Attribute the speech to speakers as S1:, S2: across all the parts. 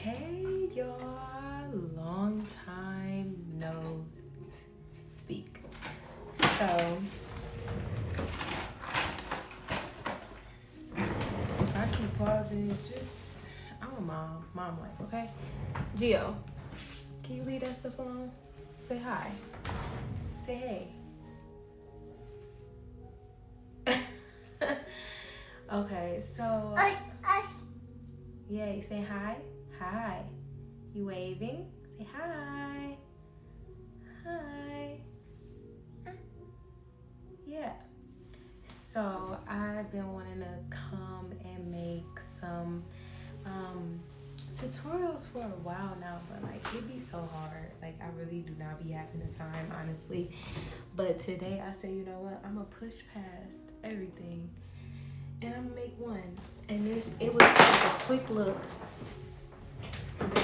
S1: Hey y'all, long time no speak. So if I keep pausing, I'm a mom life, okay? Gio, can you leave that stuff alone? Say hi. Say hey. Okay, so yeah, you say hi. Hi. You waving? Say hi. Hi. Yeah. So I've been wanting to come and make some tutorials for a while now, but like it be so hard. Like I really do not be having the time, honestly. But today I said, you know what? I'm gonna push past everything and I'm gonna make one. And it was just a quick look.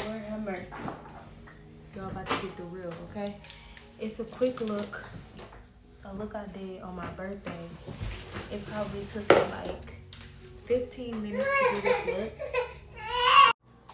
S1: Lord have mercy. Y'all about to get the real, okay? It's a quick look. A look I did on my birthday. It probably took me like 15 minutes to do this look.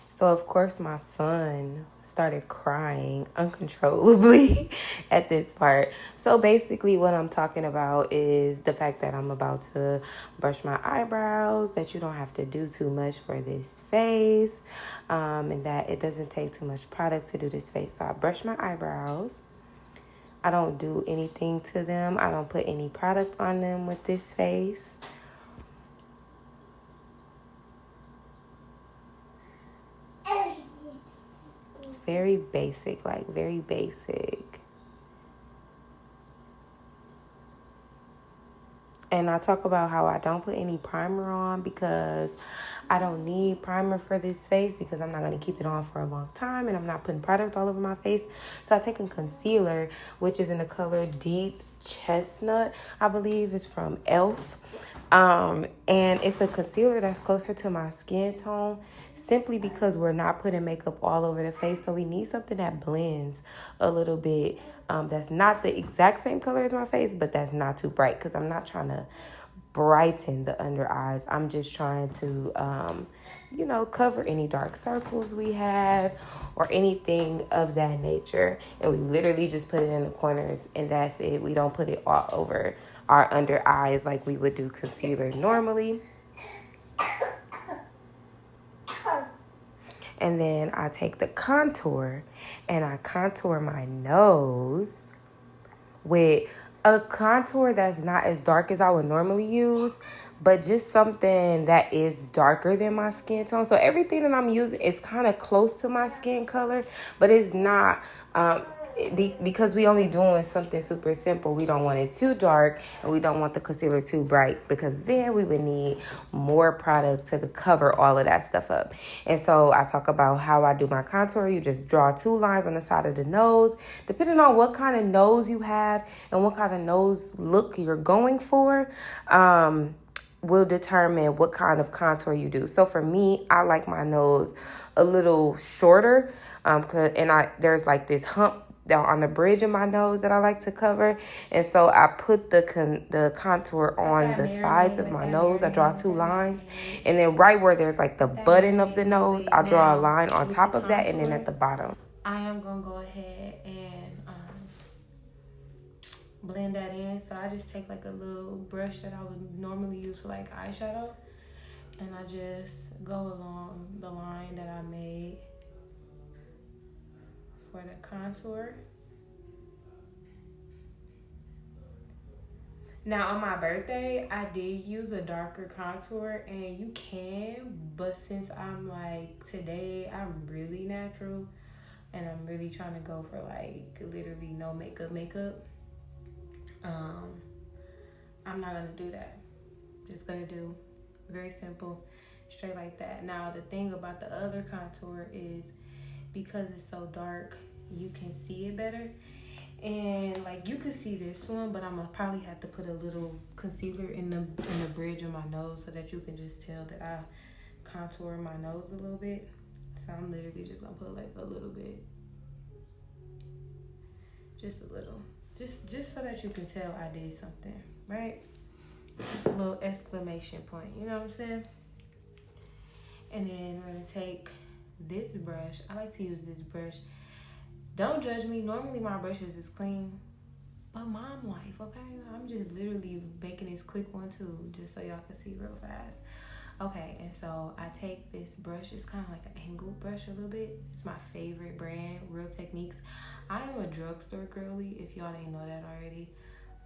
S1: So of course my son started crying uncontrollably at this part. So basically what I'm talking about is the fact that I'm about to brush my eyebrows, that you don't have to do too much for this face, and that it doesn't take too much product to do this face. So I brush my eyebrows. I don't do anything to them. I don't put any product on them with this face. Very basic, like very basic. And I talk about how I don't put any primer on because I don't need primer for this face because I'm not going to keep it on for a long time and I'm not putting product all over my face. So I take a concealer, which is in the color Deep Chestnut, I believe is from e.l.f. And it's a concealer that's closer to my skin tone simply because we're not putting makeup all over the face. So we need something that blends a little bit. That's not the exact same color as my face, but that's not too bright because I'm not trying to brighten the under eyes. I'm just trying to, cover any dark circles we have or anything of that nature. And we literally just put it in the corners and that's it. We don't put it all over our under eyes like we would do concealer normally. And then I take the contour and I contour my nose with a contour that's not as dark as I would normally use, but just something that is darker than my skin tone. So everything that I'm using is kind of close to my skin color, but it's not, because we only doing something super simple. We don't want it too dark and we don't want the concealer too bright because then we would need more product to cover all of that stuff up. And so I talk about how I do my contour. You just draw 2 lines on the side of the nose. Depending on what kind of nose you have and what kind of nose look you're going for, will determine what kind of contour you do. So for me, I like my nose a little shorter, there's like this hump down on the bridge of my nose that I like to cover. And so I put the contour on the sides of my nose. I draw 2 lines. And then right where there's like the button of the nose, I draw a line on top of that and then at the bottom. I am going to go ahead and blend that in. So I just take like a little brush that I would normally use for like eyeshadow. And I just go along the line that I made for the contour. Now on my birthday, I did use a darker contour and you can, but since I'm like, today I'm really natural and I'm really trying to go for like literally no makeup, I'm not gonna do that. Just gonna do very simple, straight like that. Now the thing about the other contour is because it's so dark, you can see it better. And like you could see this one, but I'm gonna probably have to put a little concealer in the bridge of my nose so that you can just tell that I contour my nose a little bit. So I'm literally just gonna put like a little bit, just a little, just so that you can tell I did something, right? Just a little exclamation point, you know what I'm saying? And then we're gonna take this brush, I like to use this brush. Don't judge me. Normally my brushes is clean, but mom life, okay? I'm just literally making this quick one too, just so y'all can see real fast. Okay, and so I take this brush. It's kind of like an angled brush a little bit. It's my favorite brand, Real Techniques. I am a drugstore girly, if y'all didn't know that already.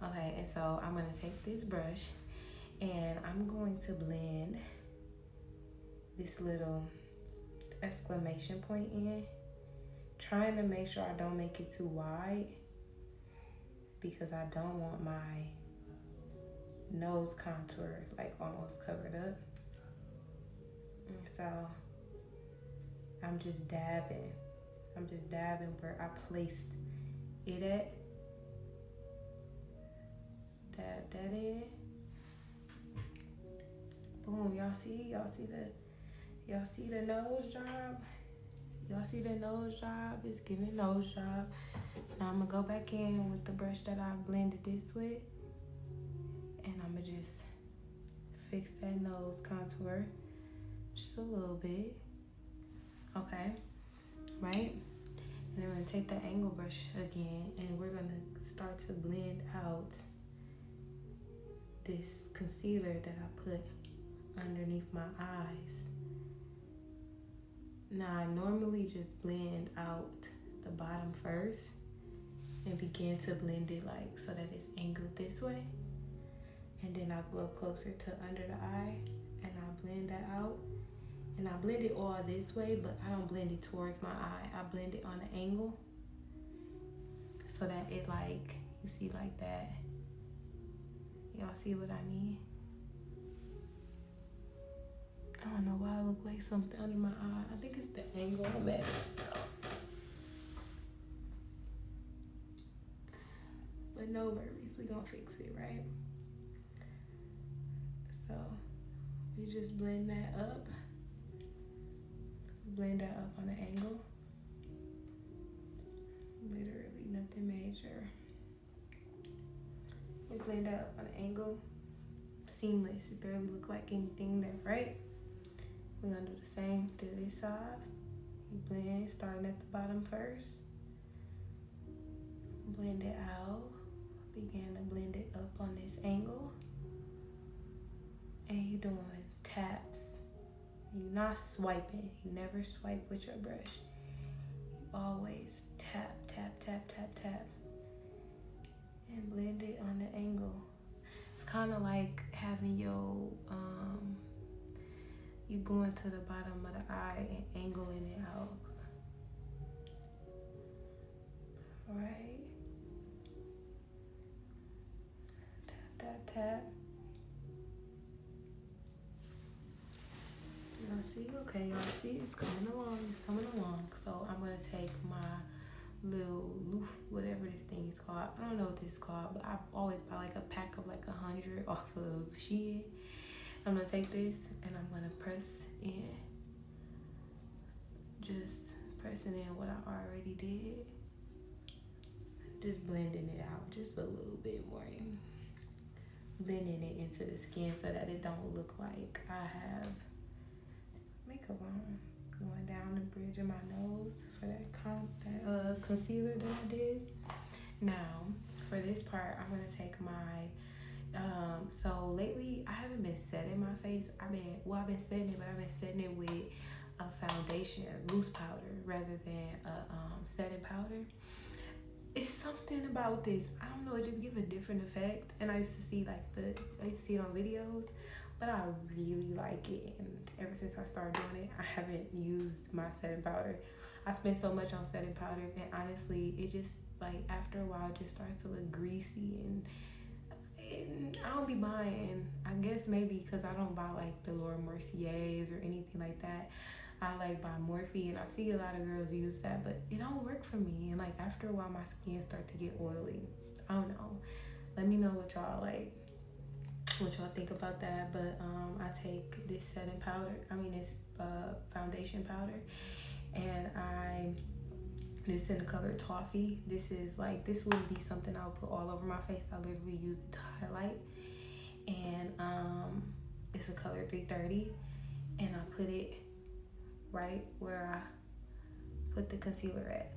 S1: Okay, and so I'm going to take this brush and I'm going to blend this little exclamation point in. Trying to make sure I don't make it too wide because I don't want my nose contour like almost covered up. And so I'm just dabbing where I placed it at. Dab that in. Boom, y'all see the nose job? Y'all see the nose job? It's giving nose job. Now I'm gonna go back in with the brush that I blended this with, and I'm gonna just fix that nose contour just a little bit. Okay, right? And then we're gonna take the angle brush again, and we're gonna start to blend out this concealer that I put underneath my eyes. Now I normally just blend out the bottom first and begin to blend it like so that it's angled this way. And then I go closer to under the eye and I blend that out. And I blend it all this way, but I don't blend it towards my eye. I blend it on an angle so that it like, you see like that. Y'all see what I mean? I don't know why I look like something under my eye. I think it's the angle I'm at. But no worries, we gonna fix it, right? So we just blend that up. Blend that up on an angle. Literally nothing major. We blend that up on an angle. Seamless, it barely look like anything there, right? We're gonna do the same to this side. You blend, starting at the bottom first. Blend it out. Begin to blend it up on this angle. And you're doing taps. You're not swiping. You never swipe with your brush. You always tap, tap, tap, tap, tap. And blend it on the angle. It's kind of like having your, you going to the bottom of the eye and angling it out. All right. Tap, tap, tap. Y'all see? Okay, y'all see? It's coming along. So I'm gonna take my little loof, whatever this thing is called. I don't know what this is called, but I always buy like a pack of like 100 off of Shein. I'm gonna take this and I'm gonna press in. Just pressing in what I already did. Just blending it out just a little bit more. Blending it into the skin so that it don't look like I have makeup on. Going down the bridge of my nose for that concealer that I did. Now, for this part, I'm gonna take my, so lately I haven't been setting my face. I've been setting it, but I've been setting it with a foundation, loose powder, rather than a setting powder. It's something about this, I don't know, it just gives a different effect. And I used to see I used to see it on videos, but I really like it. And ever since I started doing it, I haven't used my setting powder. I spent so much on setting powders, and honestly, it just like after a while, it just starts to look greasy, and I don't be buying. I guess maybe because I don't buy like the Laura Mercier's or anything like that. I like buy Morphe, and I see a lot of girls use that, but it don't work for me. And like after a while, my skin start to get oily. I don't know. Let me know what y'all think about that. But I take this setting powder. This foundation powder, and this is in the color Toffee. This would be something I would put all over my face. I literally use it to highlight, and it's a color 330, and I put it right where I put the concealer at.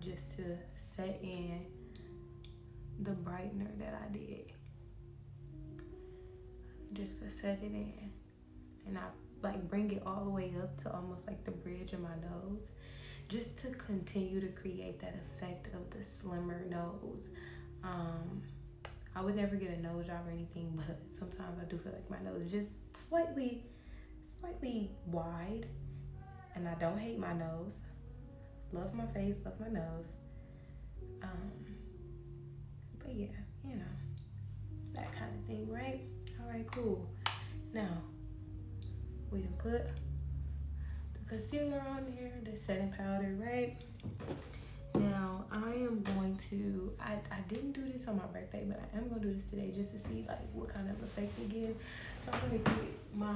S1: Just to set in the brightener that I did. Just to set it in. And I like bring it all the way up to almost like the bridge of my nose. Just to continue to create that effect of the slimmer nose. I would never get a nose job or anything, but sometimes I do feel like my nose is just slightly wide. And I don't hate my nose. Love my face, love my nose. But yeah, you know, that kind of thing, right? All right, cool. Now, we done put the concealer on there, the setting powder, right? Now, I am going to, I didn't do this on my birthday, but I am going to do this today just to see like what kind of effect it gives. So I'm going to get my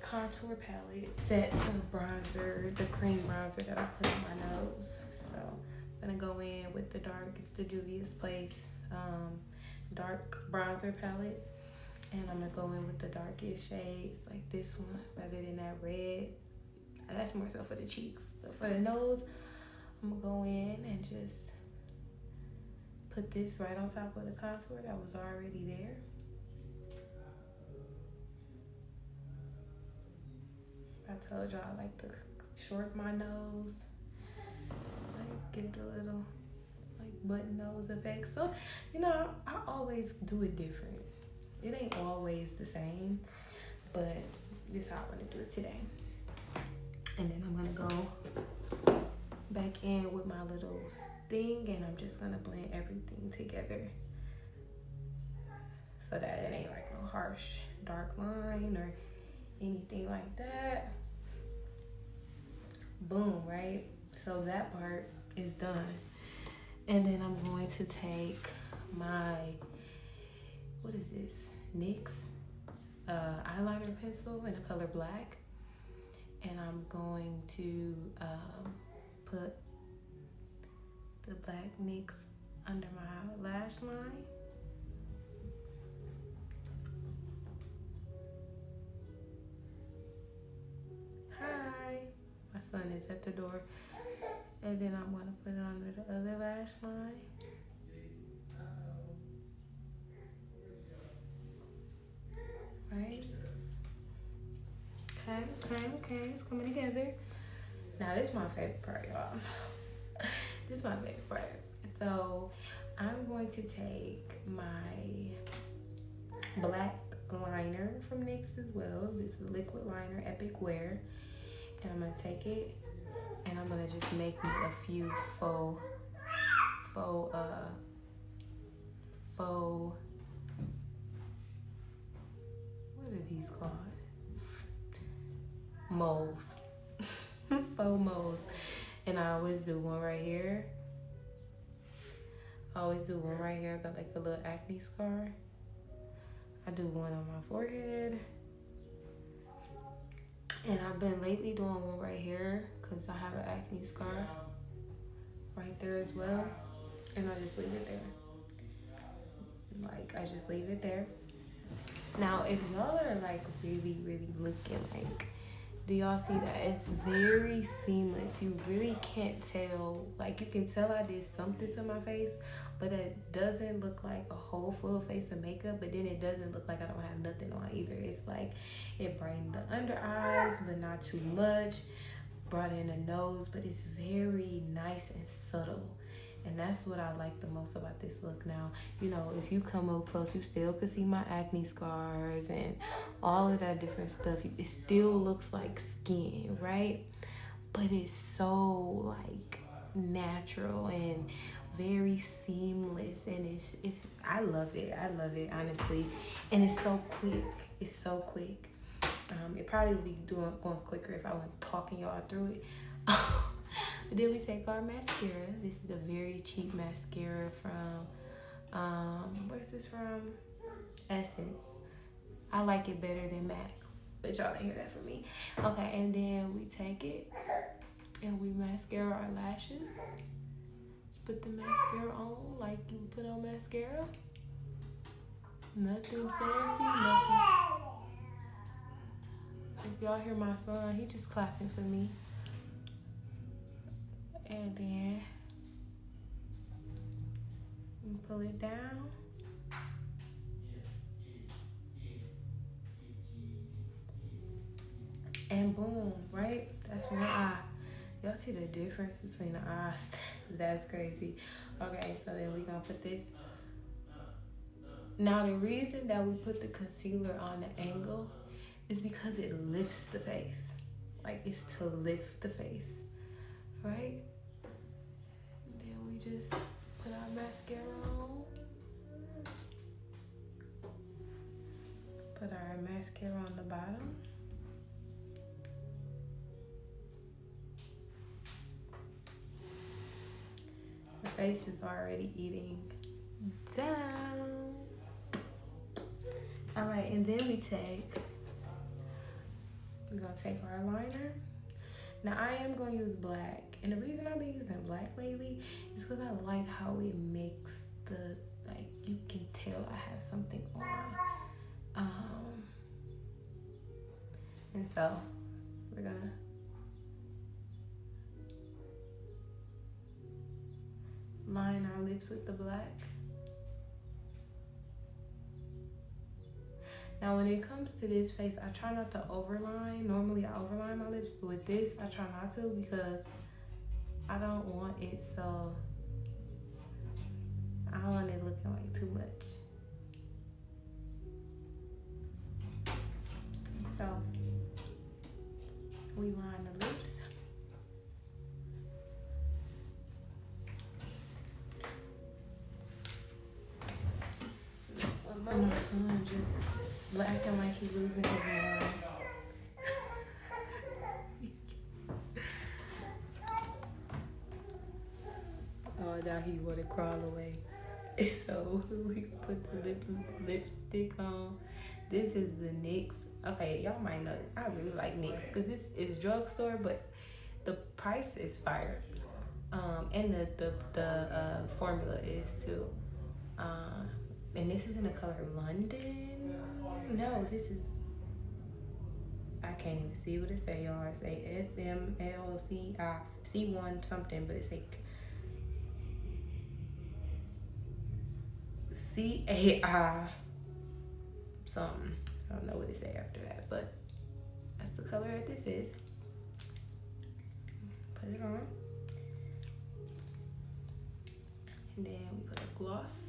S1: contour palette, set the bronzer, the cream bronzer that I put on my nose. So I'm gonna go in with the darkest, the Juvia's Place dark bronzer palette, and I'm gonna go in with the darkest shades like this one rather than that red. That's more so for the cheeks, but for the nose, I'm gonna go in and just put this right on top of the contour that was already there. I told y'all I like to short my nose, like give the little like button nose effect. So, you know, I always do it different. It ain't always the same, but this is how I want to do it today. And then I'm gonna go back in with my little thing, and I'm just gonna blend everything together so that it ain't like no harsh dark line or anything like that. Boom, right? So that part is done. And then I'm going to take my, what is this? NYX eyeliner pencil in the color black. And I'm going to put the black NYX under my lash line. Hi, my son is at the door. And then I'm gonna put it under the other lash line. Right? Okay, it's coming together. Now this is my favorite part, y'all. This is my favorite part. So I'm going to take my black liner from NYX as well. This is liquid liner, Epic Wear. And I'm gonna take it and I'm gonna just make me a few faux, what are these called? Moles. Faux moles. And I always do one right here. I got like a little acne scar. I do one on my forehead. And I've been lately doing one right here because I have an acne scar right there as well. And I just leave it there. Like, I just leave it there. Now, if y'all are like really, really looking, like, do y'all see that? It's very seamless. You really can't tell. Like, you can tell I did something to my face, but it doesn't look like a whole full face of makeup, but then it doesn't look like I don't have nothing on either. It's like it brightened the under eyes, but not too much. Brought in the nose, but it's very nice and subtle. And that's what I like the most about this look now. You know, if you come up close, you still could see my acne scars and all of that different stuff. It still looks like skin, right? But it's so like natural and very seamless, and it's I love it honestly. And it's so quick. It probably would be going quicker if I wasn't talking y'all through it. But then we take our mascara. This is a very cheap mascara from, where's this from? Essence. I like it better than MAC, but y'all didn't hear that from me. Okay, and then we take it and we mascara our lashes. Just put the mascara on like you put on mascara. Nothing fancy, nothing. If y'all hear my son, he just clapping for me. And then you pull it down. And boom, right? That's one eye. Y'all see the difference between the eyes? That's crazy. Okay, so then we're gonna put this. Now the reason that we put the concealer on the angle is because it lifts the face. Like, it's to lift the face, right? And then we just put our mascara on. Put our mascara on the bottom. The face is already eating down. All right, and then we're gonna take our liner. Now I am gonna use black, and the reason I've been using black lately is because I like how it makes the, like, you can tell I have something on. And so we're gonna line our lips with the black. Now when it comes to this face, I try not to overline. Normally I overline my lips, but with this I try not to because I don't want it so, I don't want it looking like too much. So we line the lips. And my son just acting like he losing his mind. Oh, now he wanna crawl away. So we put the lipstick on. This is the NYX. Okay, y'all might know I really like NYX because this is drugstore, but the price is fire. And the formula is too. And this is in the color London. No, this is, I can't even see what it say, y'all. It say SMLCI C1 something, but it's like CAI something. I don't know what it say after that, but that's the color that this is. Put it on. And then we put a gloss.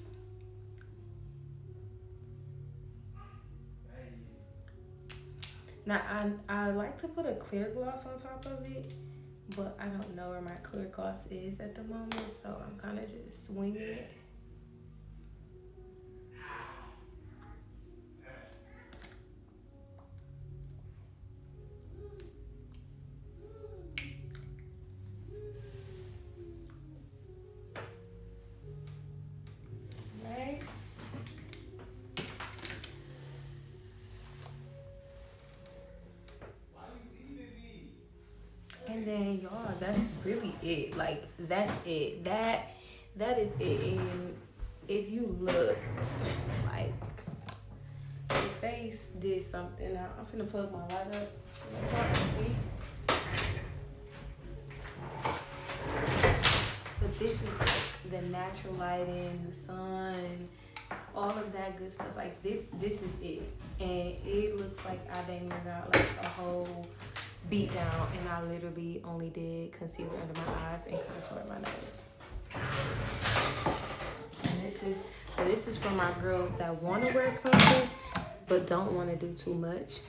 S1: Now, I like to put a clear gloss on top of it, but I don't know where my clear gloss is at the moment, so I'm kind of just swinging it. And then y'all, that's really it. Like, that's it. That is it. And if you look, like, your face did something. Now I'm finna plug my light up. But this is like the natural lighting, the sun, all of that good stuff. Like, this is it. And it looks like I dang got like a whole beat down, and I literally only did concealer under my eyes and contour my nose. And this is for my girls that want to wear something but don't want to do too much.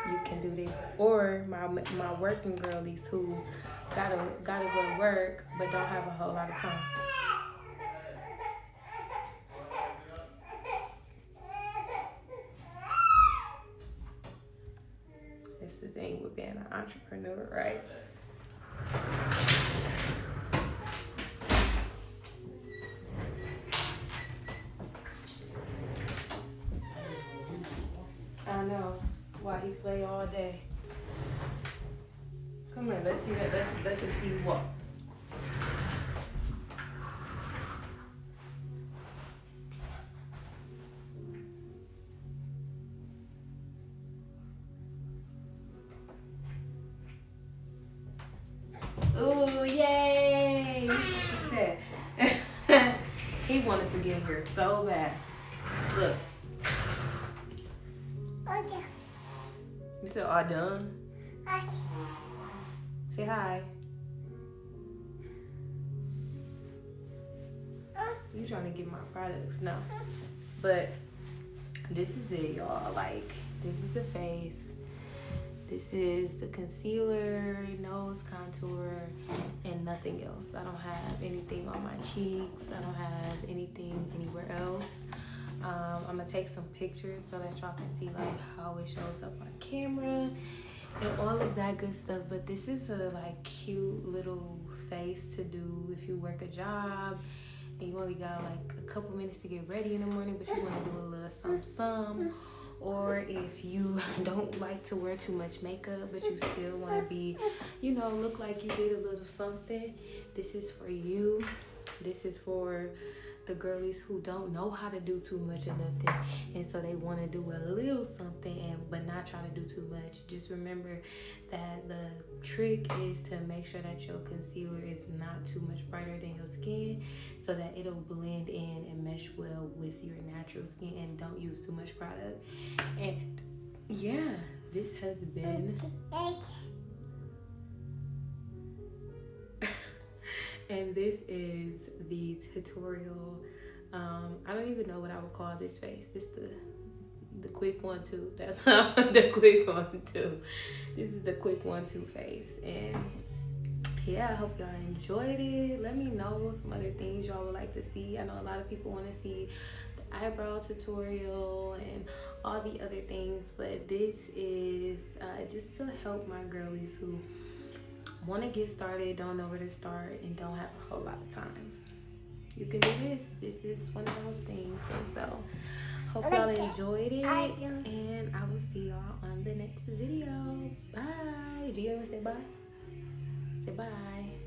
S1: You can do this, or my working girlies who gotta go to work but don't have a whole lot of time. The thing with being an entrepreneur, right? I know why he play all day. Come here, let's see that. Let them see you walk. Ooh, yay! He wanted to get in here so bad. Look.
S2: Okay.
S1: You said all done? Say hi. You trying to get my products? No. But this is it, y'all. Like, this is the face. This is the concealer, nose contour, and nothing else. I don't have anything on my cheeks. I don't have anything anywhere else. I'm gonna take some pictures so that y'all can see like how it shows up on camera and all of that good stuff. But this is a like cute little face to do if you work a job and you only got like a couple minutes to get ready in the morning, but you want to do a little some. Or if you don't like to wear too much makeup, but you still want to be, you know, look like you did a little something, this is for you. This is for the girlies who don't know how to do too much of nothing, and so they want to do a little something but not try to do too much. Just remember that the trick is to make sure that your concealer is not too much brighter than your skin, so that it'll blend in and mesh well with your natural skin, and don't use too much product. And yeah, this has been and this is the tutorial. I don't even know what I would call this face. This the quick 1-2. That's the quick 1-2. This is the quick 1-2 face. And yeah, I hope y'all enjoyed it. Let me know some other things y'all would like to see. I know a lot of people want to see the eyebrow tutorial and all the other things, but this is just to help my girlies who want to get started, don't know where to start, and don't have a whole lot of time. You can do this. This is one of those things. And so hope y'all enjoyed it, and I will see y'all on the next video. Bye. Do you ever say bye? Say bye.